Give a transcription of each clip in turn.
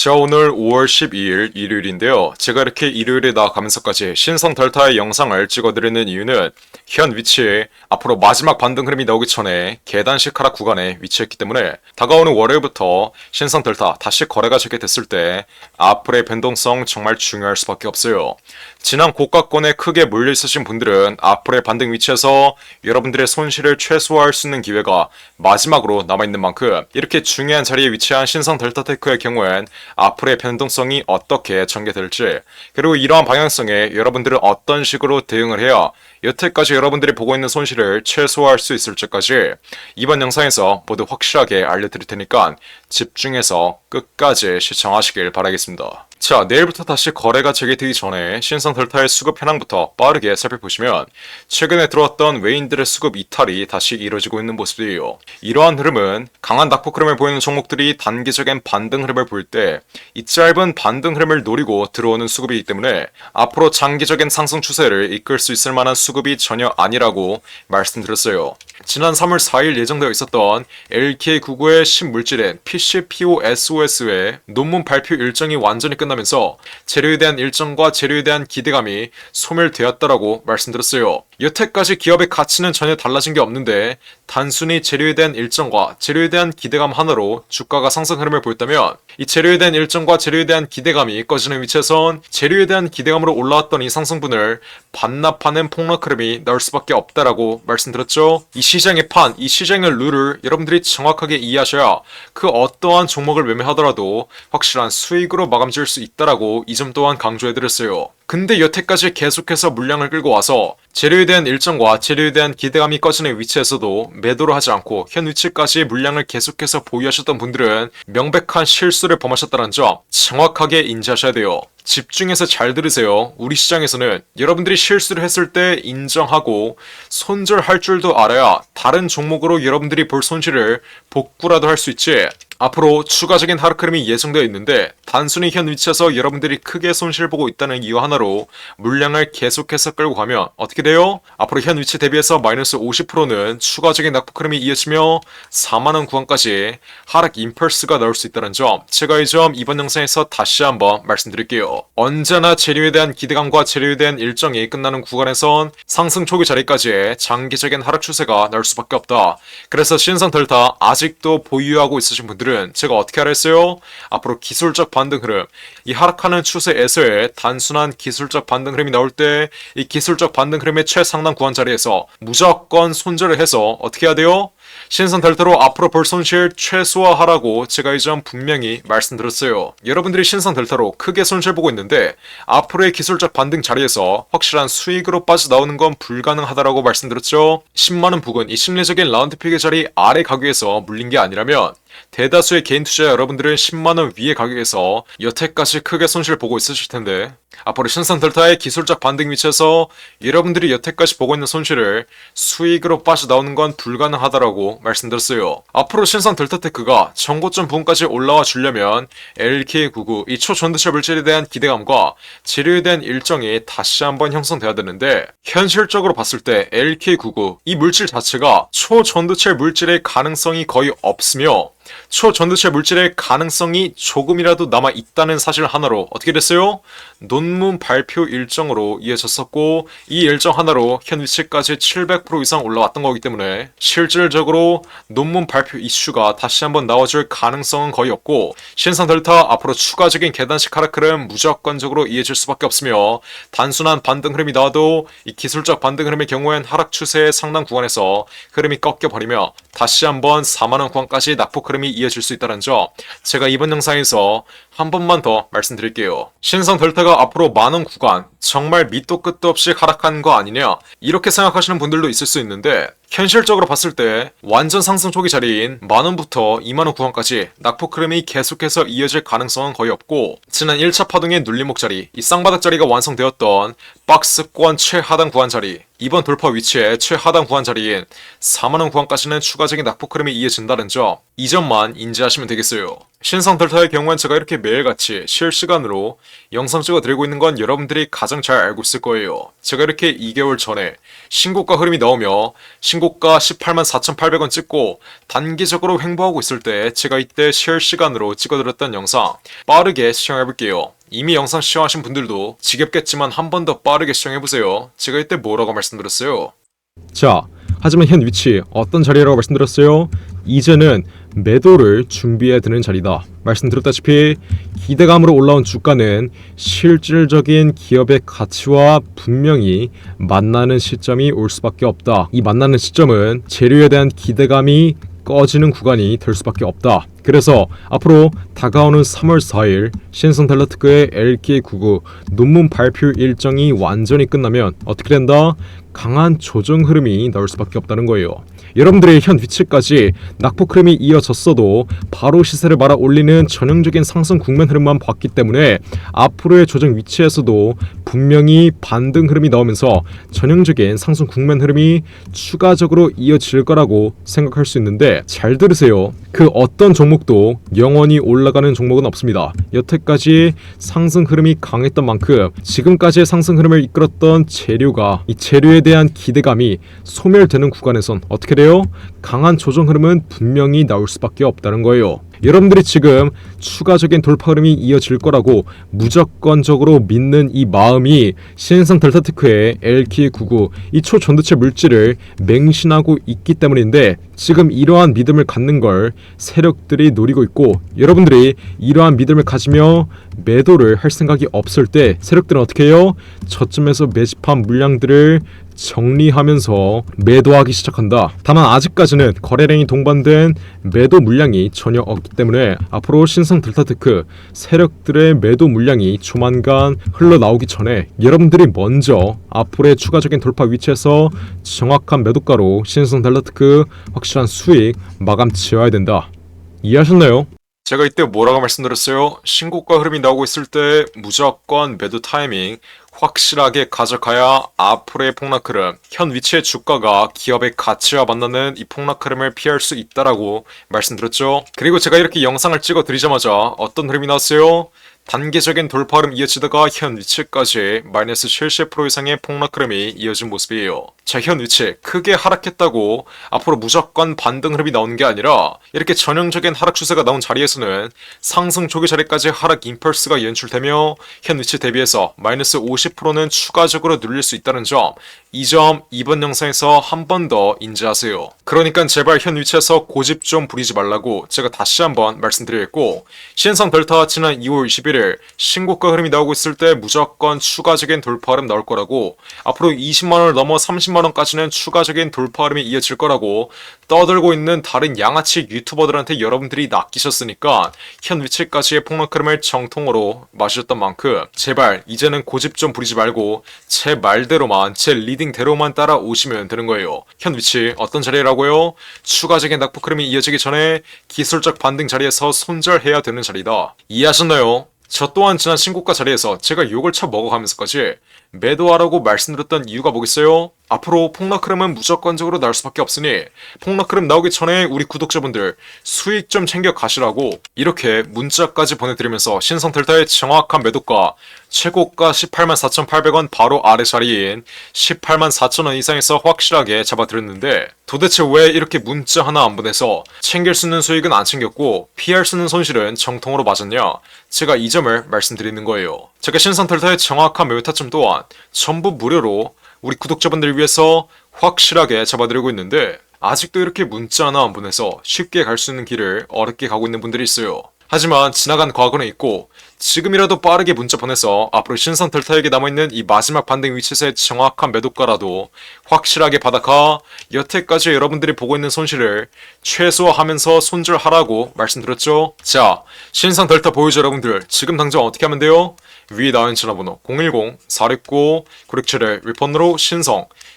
자, 오늘 5월 12일 일요일인데요. 제가 이렇게 일요일에 나가면서까지 신성 델타의 영상을 찍어드리는 이유는 현 위치에 앞으로 마지막 반등 흐름이 나오기 전에 계단식 하락 구간에 위치했기 때문에 다가오는 월요일부터 신성 델타 다시 거래가 재개됐을 때 앞으로의 변동성 정말 중요할 수밖에 없어요. 지난 고가권에 크게 몰려 있으신 분들은 앞으로의 반등 위치에서 여러분들의 손실을 최소화할 수 있는 기회가 마지막으로 남아있는 만큼 이렇게 중요한 자리에 위치한 신성 델타테크의 경우엔 앞으로의 변동성이 어떻게 전개될지, 그리고 이러한 방향성에 여러분들은 어떤 식으로 대응을 해야 여태까지 여러분들이 보고 있는 손실을 최소화할 수 있을지까지 이번 영상에서 모두 확실하게 알려드릴 테니까 집중해서 끝까지 시청하시길 바라겠습니다. 자, 내일부터 다시 거래가 재개되기 전에 신성 델타의 수급 현황부터 빠르게 살펴보시면 최근에 들어왔던 외인들의 수급 이탈이 다시 이루어지고 있는 모습이에요. 이러한 흐름은 강한 낙폭 흐름을 보이는 종목들이 단기적인 반등 흐름을 볼 때 이 짧은 반등 흐름을 노리고 들어오는 수급이기 때문에 앞으로 장기적인 상승 추세를 이끌 수 있을 만한 수급이 전혀 아니라고 말씀드렸어요. 지난 3월 4일 예정되어 있었던 LK99의 신물질인 PCPOSOS의 논문 발표 일정이 완전히 끝나면서 재료에 대한 일정과 재료에 대한 기대감이 소멸되었다라고 말씀드렸어요. 여태까지 기업의 가치는 전혀 달라진 게 없는데 단순히 재료에 대한 일정과 재료에 대한 기대감 하나로 주가가 상승 흐름을 보였다면 이 재료에 대한 일정과 재료에 대한 기대감이 꺼지는 위치에선 재료에 대한 기대감으로 올라왔던 이 상승분을 반납하는 폭락 흐름이 나올 수밖에 없다라고 말씀드렸죠. 이 시장의 판, 이 시장의 룰을 여러분들이 정확하게 이해하셔야 그 어떠한 종목을 매매하더라도 확실한 수익으로 마감 지을 수 있다라고 이 점 또한 강조해드렸어요. 근데 여태까지 계속해서 물량을 끌고 와서 재료에 대한 일정과 재료에 대한 기대감이 꺼지는 위치에서도 매도를 하지 않고 현 위치까지 물량을 계속해서 보유하셨던 분들은 명백한 실수를 범하셨다는 점 정확하게 인지하셔야 돼요. 집중해서 잘 들으세요. 우리 시장에서는 여러분들이 실수를 했을 때 인정하고 손절할 줄도 알아야 다른 종목으로 여러분들이 볼 손실을 복구라도 할 수 있지, 앞으로 추가적인 하락 흐름이 예정되어 있는데 단순히 현 위치에서 여러분들이 크게 손실 보고 있다는 이유 하나로 물량을 계속해서 끌고 가면 어떻게 돼요? 앞으로 현 위치 대비해서 마이너스 50%는 추가적인 낙폭 흐름이 이어지며 4만원 구간까지 하락 임펄스가 나올 수 있다는 점, 제가 이 점 이번 영상에서 다시 한번 말씀드릴게요. 언제나 재료에 대한 기대감과 재료에 대한 일정이 끝나는 구간에선 상승 초기 자리까지의 장기적인 하락 추세가 나올 수밖에 없다. 그래서 신성 델타 아직도 보유하고 있으신 분들은 제가 어떻게 하라 했어요? 앞으로 기술적 반등 흐름, 이 하락하는 추세에서의 단순한 기술적 반등 흐름이 나올 때 이 기술적 반등 흐름의 최상단 구간 자리에서 무조건 손절을 해서 어떻게 해야 돼요? 신성 델타로 앞으로 볼 손실 최소화하라고 제가 이 점 분명히 말씀드렸어요. 여러분들이 신성 델타로 크게 손실 보고 있는데 앞으로의 기술적 반등 자리에서 확실한 수익으로 빠져나오는 건 불가능하다라고 말씀드렸죠. 10만원 부근, 이 심리적인 라운드 픽의 자리 아래 가격에서 물린 게 아니라면 대다수의 개인 투자 여러분들은 10만원 위의 가격에서 여태까지 크게 손실 보고 있으실 텐데 앞으로 신성 델타의 기술적 반등 위치에서 여러분들이 여태까지 보고 있는 손실을 수익으로 빠져나오는 건 불가능하다라고 말씀드렸어요. 앞으로 신성 델타테크가 정고점 부분까지 올라와 주려면 LK99, 이 초전도체 물질에 대한 기대감과 재료에 대한 일정이 다시 한번 형성돼야 되는데 현실적으로 봤을 때 LK99, 이 물질 자체가 초전도체 물질의 가능성이 거의 없으며 초전도체 물질의 가능성이 조금이라도 남아있다는 사실 하나로 어떻게 됐어요? 논문 발표 일정으로 이어졌었고 이 일정 하나로 현 위치까지 700% 이상 올라왔던 거기 때문에 실질적으로 논문 발표 이슈가 다시 한번 나와줄 가능성은 거의 없고 신성 델타 앞으로 추가적인 계단식 하락 흐름 무조건적으로 이어질 수밖에 없으며 단순한 반등 흐름이 나와도 이 기술적 반등 흐름의 경우엔 하락 추세의 상당 구간에서 흐름이 꺾여버리며 다시 한번 4만원 구간까지 낙폭 흐름이 이어질 수 있다는 점, 제가 이번 영상에서 한 번만 더 말씀드릴게요. 신성 델타가 앞으로 만원 구간 정말 밑도 끝도 없이 하락한 거 아니냐, 이렇게 생각하시는 분들도 있을 수 있는데 현실적으로 봤을 때 완전 상승 초기 자리인 만원부터 2만원 구간까지 낙폭 흐름이 계속해서 이어질 가능성은 거의 없고 지난 1차 파동의 눌림목 자리, 이 쌍바닥 자리가 완성되었던 박스권 최하단 구간 자리, 이번 돌파 위치의 최하단 구간 자리인 4만원 구간까지는 추가적인 낙폭 흐름이 이어진다는 점, 이 점만 인지하시면 되겠어요. 신성 델타의 경우엔 제가 이렇게 매일같이 실시간으로 영상 찍어드리고 있는 건 여러분들이 가장 잘 알고 있을 거예요. 제가 이렇게 2개월 전에 신고가 흐름이 나오며 신고가 184,800원 찍고 단기적으로 횡보하고 있을 때 제가 이때 실시간으로 찍어드렸던 영상 빠르게 시청해볼게요. 이미 영상 시청하신 분들도 지겹겠지만 한 번 더 빠르게 시청해보세요. 제가 이때 뭐라고 말씀드렸어요? 자, 하지만 현 위치 어떤 자리라고 말씀드렸어요? 이제는 매도를 준비해야 되는 자리다. 말씀드렸다시피 기대감으로 올라온 주가는 실질적인 기업의 가치와 분명히 만나는 시점이 올 수밖에 없다. 이 만나는 시점은 재료에 대한 기대감이 꺼지는 구간이 될 수밖에 없다. 그래서 앞으로 다가오는 3월 4일 신성 델라테크의 LK99 논문 발표 일정이 완전히 끝나면 어떻게 된다? 강한 조정 흐름이 나올 수밖에 없다는 거예요. 여러분들의 현 위치까지 낙폭 흐름이 이어졌어도 바로 시세를 말아 올리는 전형적인 상승 국면 흐름만 봤기 때문에 앞으로의 조정 위치에서도 분명히 반등 흐름이 나오면서 전형적인 상승 국면 흐름이 추가적으로 이어질 거라고 생각할 수 있는데 잘 들으세요. 그 어떤 종목도 영원히 올라가는 종목은 없습니다. 여태까지 상승 흐름이 강했던 만큼 지금까지의 상승 흐름을 이끌었던 재료가 이 재료에 대한 기대감이 소멸되는 구간에선 어떻게 돼요? 강한 조정 흐름은 분명히 나올 수밖에 없다는 거예요. 여러분들이 지금 추가적인 돌파 흐름이 이어질 거라고 무조건적으로 믿는 이 마음이 신성 델타테크의 LK99 이 초전도체 물질을 맹신하고 있기 때문인데 지금 이러한 믿음을 갖는 걸 세력들이 노리고 있고 여러분들이 이러한 믿음을 가지며 매도를 할 생각이 없을 때 세력들은 어떻게 해요? 저점에서 매집한 물량들을 정리하면서 매도하기 시작한다. 다만 아직까지는 거래량이 동반된 매도 물량이 전혀 없기 때문에 앞으로 신성 델타테크 세력들의 매도 물량이 조만간 흘러나오기 전에 여러분들이 먼저 앞으로의 추가적인 돌파 위치에서 정확한 매도가로 신성 델타테크 확실한 수익 마감 지어야 된다. 이해하셨나요? 제가 이때 뭐라고 말씀드렸어요? 신고가 흐름이 나오고 있을 때 무조건 매도 타이밍 확실하게 가져가야 앞으로의 폭락 흐름, 현 위치의 주가가 기업의 가치와 만나는 이 폭락 흐름을 피할 수 있다라고 말씀드렸죠. 그리고 제가 이렇게 영상을 찍어 드리자마자 어떤 흐름이 나왔어요? 단기적인 돌파 흐름 이어지다가 현 위치까지 마이너스 70% 이상의 폭락 흐름이 이어진 모습이에요. 자, 현 위치 크게 하락했다고 앞으로 무조건 반등 흐름이 나오는 게 아니라 이렇게 전형적인 하락 추세가 나온 자리에서는 상승 초기 자리까지 하락 임펄스가 연출되며 현 위치 대비해서 마이너스 50%는 추가적으로 눌릴 수 있다는 점, 이 점 이번 영상에서 한 번 더 인지하세요. 그러니까 제발 현 위치에서 고집 좀 부리지 말라고 제가 다시 한번 말씀드리겠고, 신성 델타 지난 2월 21일 신고가 흐름이 나오고 있을 때 무조건 추가적인 돌파 흐름 나올 거라고, 앞으로 20만원을 넘어 30만원까지는 추가적인 돌파 흐름이 이어질 거라고 떠들고 있는 다른 양아치 유튜버들한테 여러분들이 낚이셨으니까 현 위치까지의 폭락 흐름을 정통으로 마셨던 만큼 제발 이제는 고집 좀 부리지 말고 제 말대로만, 제 리딩대로만 따라오시면 되는 거예요. 현 위치 어떤 자리라고요? 추가적인 낙폭 흐름이 이어지기 전에 기술적 반등 자리에서 손절해야 되는 자리다. 이해하셨나요? 저 또한 지난 신고가 자리에서 제가 욕을 쳐 먹어가면서까지 매도하라고 말씀드렸던 이유가 뭐겠어요? 앞으로 폭락 흐름은 무조건적으로 나올 수밖에 없으니 폭락 흐름 나오기 전에 우리 구독자분들 수익 좀 챙겨 가시라고 이렇게 문자까지 보내드리면서 신성 델타의 정확한 매도가 최고가 184,800원 바로 아래 자리인 184,000원 이상에서 확실하게 잡아드렸는데 도대체 왜 이렇게 문자 하나 안 보내서 챙길 수 있는 수익은 안 챙겼고 피할 수 있는 손실은 정통으로 맞았냐? 제가 이 점을 말씀드리는 거예요. 제가 신성 델타의 정확한 매도 타점 또한 전부 무료로 우리 구독자분들을 위해서 확실하게 잡아드리고 있는데 아직도 이렇게 문자 하나 안 보내서 쉽게 갈 수 있는 길을 어렵게 가고 있는 분들이 있어요. 하지만 지나간 과거는 있고 지금이라도 빠르게 문자 보내서 앞으로 신성 델타에게 남아있는 이 마지막 반등 위치에서의 정확한 매도가라도 확실하게 받아가 여태까지 여러분들이 보고 있는 손실을 최소화하면서 손절하라고 말씀드렸죠. 자, 신성 델타 보유자 여러분들 지금 당장 어떻게 하면 돼요? 위에 나와 있는 전화번호 010-469-9671 위폰으로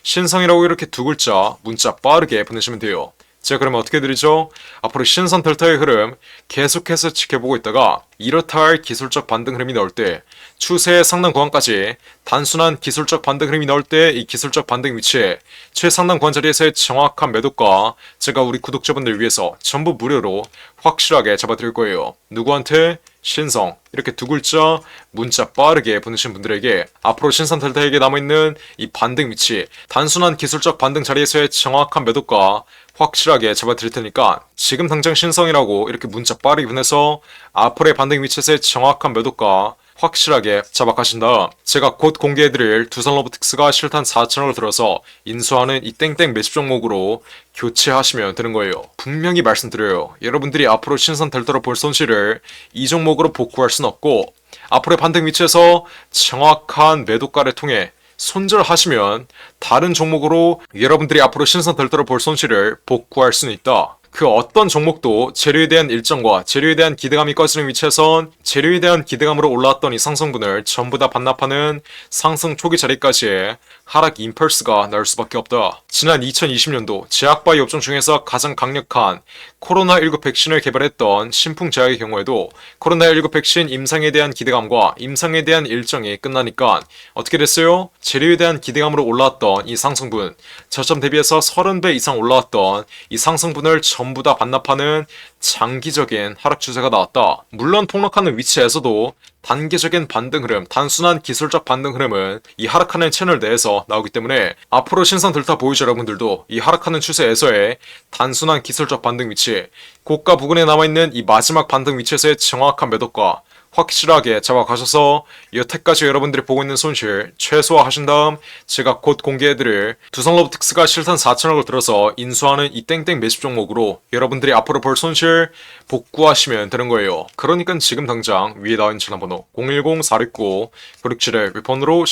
신성이라고 이렇게 두 글자 문자 빠르게 보내시면 돼요. 자, 그러면 어떻게 드리죠? 앞으로 신선 델타의 흐름 계속해서 지켜보고 있다가 이렇다 할 기술적 반등 흐름이 나올 때 추세의 상단 구간까지 단순한 기술적 반등 흐름이 나올 때 이 기술적 반등 위치에 최상단 구간 자리에서의 정확한 매도가 제가 우리 구독자분들 위해서 전부 무료로 확실하게 잡아드릴 거예요. 누구한테? 신성. 이렇게 두 글자 문자 빠르게 보내신 분들에게 앞으로 신선 델타에게 남아있는 이 반등 위치, 단순한 기술적 반등 자리에서의 정확한 매도가 확실하게 잡아드릴 테니까 지금 당장 신성이라고 이렇게 문자 빠르게 보내서 앞으로의 반등 위치에서의 정확한 매도가 확실하게 잡아가신 다음 제가 곧 공개해드릴 두산 로보틱스가 실탄 4천억을 들어서 인수하는 이 땡땡 매집 종목으로 교체하시면 되는 거예요. 분명히 말씀드려요. 여러분들이 앞으로 신선 델타로 볼 손실을 이 종목으로 복구할 순 없고 앞으로의 반등 위치에서 정확한 매도가를 통해 손절하시면 다른 종목으로 여러분들이 앞으로 신선 델타로 볼 손실을 복구할 수는 있다. 그 어떤 종목도 재료에 대한 일정과 재료에 대한 기대감이 꺼지는 위치에선 재료에 대한 기대감으로 올라왔던 이 상승분을 전부 다 반납하는 상승 초기 자리까지의 하락 임펄스가 나올 수밖에 없다. 지난 2020년도 제약바이오 업종 중에서 가장 강력한 코로나19 백신을 개발했던 신풍제약의 경우에도 코로나19 백신 임상에 대한 기대감과 임상에 대한 일정이 끝나니까 어떻게 됐어요? 재료에 대한 기대감으로 올라왔던 이 상승분, 저점 대비해서 30배 이상 올라왔던 이 상승분을 전부 다 반납하는 장기적인 하락 추세가 나왔다. 물론 폭락하는 위치에서도 단기적인 반등 흐름, 단순한 기술적 반등 흐름은 이 하락하는 채널 내에서 나오기 때문에 앞으로 신선 델타 보유자 여러분들도 이 하락하는 추세에서의 단순한 기술적 반등 위치, 고가 부근에 남아있는 이 마지막 반등 위치에서의 정확한 매도가 확실하게 잡아가셔서 여태까지 여러분들이 보고 있는 손실 최소화하신 다음 제가 곧 공개해드릴 두산 로보틱스가 실탄 4천억을 들어서 인수하는 이 땡땡 매집 종목으로 여러분들이 앞으로 볼 손실 복구하시면 되는 거예요. 그러니까 지금 당장 위에 나와있는 전화번호 010-469-9671 윗번호로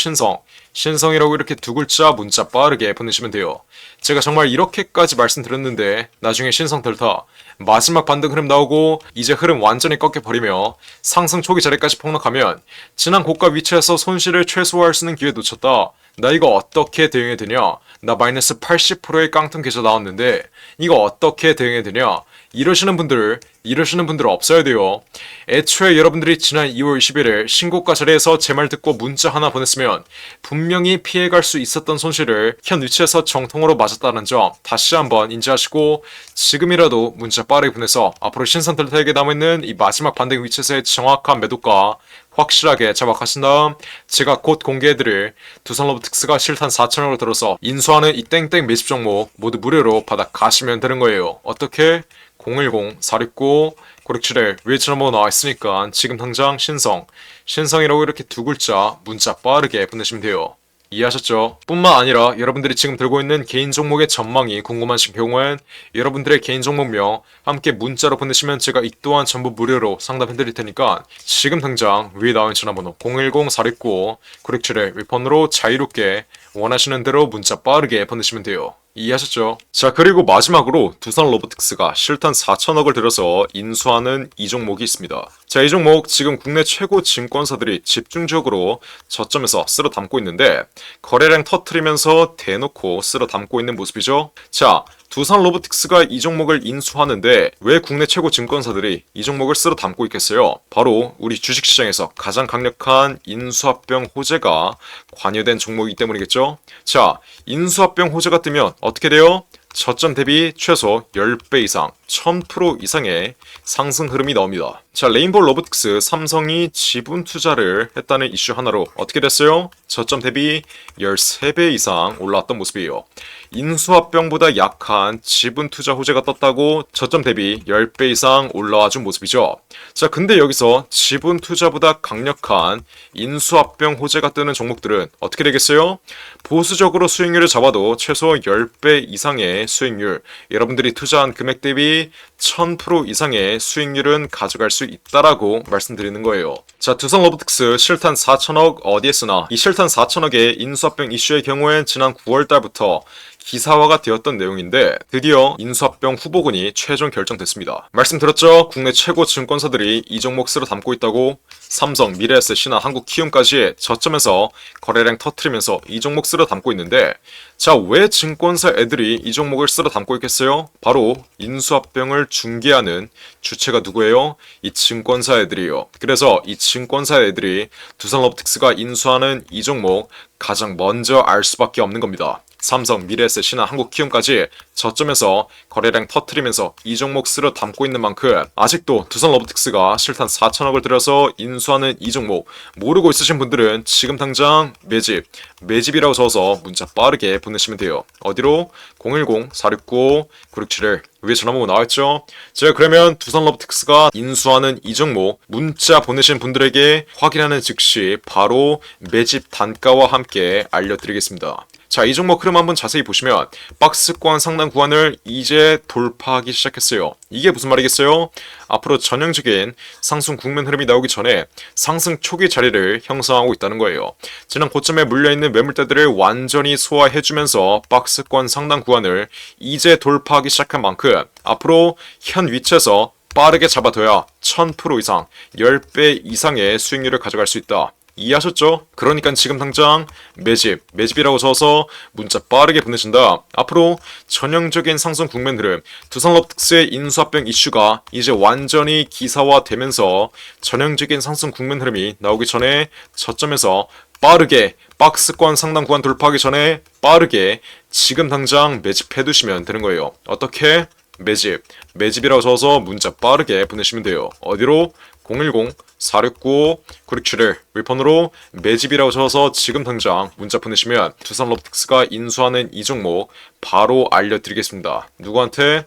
신성이라고 이렇게 두 글자 문자 빠르게 보내시면 돼요. 제가 정말 이렇게까지 말씀드렸는데 나중에 신성 델타 마지막 반등 흐름 나오고 이제 흐름 완전히 꺾여버리며 상승 초기 자리까지 폭락하면 지난 고가 위치에서 손실을 최소화할 수 있는 기회 놓쳤다. 나 이거 어떻게 대응해야 되냐? 나 마이너스 80%의 깡통 계좌 나왔는데 이거 어떻게 대응해야 되냐? 이러시는 분들 없어야 돼요. 애초에 여러분들이 지난 2월 21일 신고가 자리에서 제 말 듣고 문자 하나 보냈으면 분명히 피해갈 수 있었던 손실을 현 위치에서 정통으로 맞았다는 점 다시 한번 인지하시고 지금이라도 문자 빠르게 보내서 앞으로 신선 델타에게 남아있는 이 마지막 반등 위치에서의 정확한 매도가 확실하게 잡아가신 다음 제가 곧 공개해드릴 두산 로보틱스가 실탄 4천억을 들어서 인수하는 이 땡땡 매집 종목 모두 무료로 받아가시면 되는 거예요. 어떻게? 010-469-9671 위에 전화번호 나와 있으니까 지금 당장 신성이라고 이렇게 두 글자 문자 빠르게 보내시면 돼요. 이해하셨죠? 뿐만 아니라 여러분들이 지금 들고 있는 개인 종목의 전망이 궁금하신 경우엔 여러분들의 개인 종목명 함께 문자로 보내시면 제가 이 또한 전부 무료로 상담해드릴 테니까 지금 당장 위에 나온 전화번호 010-469-9671 윗번호로 자유롭게 원하시는 대로 문자 빠르게 보내시면 돼요. 이해하셨죠? 자, 그리고 마지막으로 두산 로보틱스가 실탄 4천억을 들여서 인수하는 이 종목이 있습니다. 자, 이 종목 지금 국내 최고 증권사들이 집중적으로 저점에서 쓸어 담고 있는데 거래량 터트리면서 대놓고 쓸어 담고 있는 모습이죠. 자, 두산 로보틱스가 이 종목을 인수하는데 왜 국내 최고 증권사들이 이 종목을 쓸어 담고 있겠어요? 바로 우리 주식시장에서 가장 강력한 인수합병 호재가 관여된 종목이기 때문이겠죠. 자, 인수합병 호재가 뜨면 어떻게 돼요? 저점 대비 최소 10배 이상, 1000% 이상의 상승 흐름이 나옵니다. 자, 레인보우 로보틱스, 삼성이 지분 투자를 했다는 이슈 하나로 어떻게 됐어요? 저점 대비 13배 이상 올라왔던 모습이에요. 인수합병보다 약한 지분 투자 호재가 떴다고 저점 대비 10배 이상 올라와 준 모습이죠. 자, 근데 여기서 지분 투자보다 강력한 인수합병 호재가 뜨는 종목들은 어떻게 되겠어요? 보수적으로 수익률을 잡아도 최소 10배 이상의 수익률, 여러분들이 투자한 금액 대비 1000% 이상의 수익률은 가져갈 수 있다라고 말씀드리는 거예요. 자, 두산 로보틱스 실탄 4천억 어디에 쓰나? 이 실탄 4천억의 인수합병 이슈의 경우엔 지난 9월 달부터 기사화가 되었던 내용인데 드디어 인수합병 후보군이 최종 결정됐습니다. 말씀드렸죠? 국내 최고 증권사들이 이 종목 쓸어 담고 있다고. 삼성, 미래에셋이나 한국키움까지 저점에서 거래량 터트리면서 이 종목 쓸어 담고 있는데, 자, 왜 증권사 애들이 이 종목을 쓸어 담고 있겠어요? 바로 인수합병을 중개하는 주체가 누구예요? 이 증권사 애들이에요. 그래서 이 증권사 애들이 두산로보틱스가 인수하는 이 종목 가장 먼저 알 수밖에 없는 겁니다. 삼성, 미래에셋이나 한국키움까지 저점에서 거래량 터트리면서 이 종목 쓸어 담고 있는 만큼 아직도 두산로보틱스가 실탄 4천억을 들여서 인수하는 이 종목 모르고 있으신 분들은 지금 당장 매집이라고 적어서 문자 빠르게 보내시면 돼요. 어디로? 010-469-9671 위에 전화번호 나와있죠? 제가 그러면 두산로보틱스가 인수하는 이 종목 문자 보내신 분들에게 확인하는 즉시 바로 매집 단가와 함께 알려드리겠습니다. 자, 이 종목 흐름 한번 자세히 보시면 박스권 상단 구간을 이제 돌파하기 시작했어요. 이게 무슨 말이겠어요? 앞으로 전형적인 상승 국면 흐름이 나오기 전에 상승 초기 자리를 형성하고 있다는 거예요. 지난 고점에 물려있는 매물대들을 완전히 소화해주면서 박스권 상단 구간을 이제 돌파하기 시작한 만큼 앞으로 현 위치에서 빠르게 잡아둬야 1000% 이상, 10배 이상의 수익률을 가져갈 수 있다. 이해하셨죠? 그러니까 지금 당장 매집이라고 적어서 문자 빠르게 보내신다. 앞으로 전형적인 상승 국면 흐름, 두산로보틱스의 인수합병 이슈가 이제 완전히 기사화되면서 전형적인 상승 국면 흐름이 나오기 전에 저점에서 빠르게 박스권 상단 구간 돌파하기 전에 빠르게 지금 당장 매집해두시면 되는 거예요. 어떻게? 매집이라고 적어서 문자 빠르게 보내시면 돼요. 어디로? 010-469-9671 윌폰으로 매집이라고 적어서 지금 당장 문자 보내시면 두산로보틱스가 인수하는 이 종목 바로 알려드리겠습니다. 누구한테?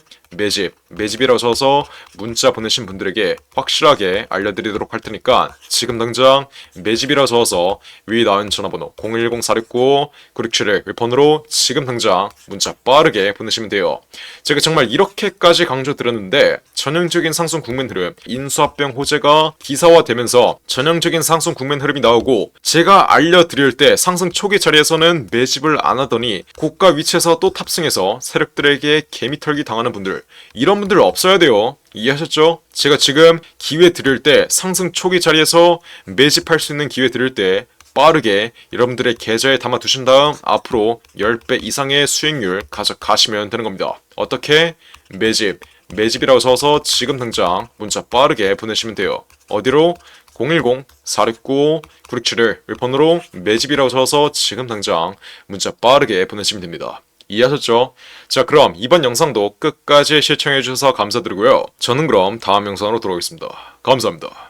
매집이라고 적어서 문자 보내신 분들에게 확실하게 알려드리도록 할 테니까 지금 당장 매집이라고 적어서 위에 나온 전화번호 010-469-9671 윌폰으로 지금 당장 문자 빠르게 보내시면 돼요. 제가 정말 이렇게까지 강조드렸는데 전형적인 상승 국면 흐름, 인수합병 호재가 기사화되면서 전형적인 상승 국면 흐름이 나오고 제가 알려드릴 때 상승 초기 자리에서는 매집을 안 하더니 고가 위치에서 또 탑승해서 세력들에게 개미털기 당하는 분들, 이런 분들 없어야 돼요. 이해하셨죠? 제가 지금 기회 드릴 때 상승 초기 자리에서 매집할 수 있는 기회 드릴 때 빠르게 여러분들의 계좌에 담아 두신 다음 앞으로 10배 이상의 수익률 가져가시면 되는 겁니다. 어떻게? 매집이라고 써서 지금 당장 문자 빠르게 보내시면 돼요. 어디로? 010-469-9671 윌폰으로 매집이라고 써서 지금 당장 문자 빠르게 보내시면 됩니다. 이해하셨죠? 자, 그럼 이번 영상도 끝까지 시청해주셔서 감사드리고요. 저는 그럼 다음 영상으로 돌아오겠습니다. 감사합니다.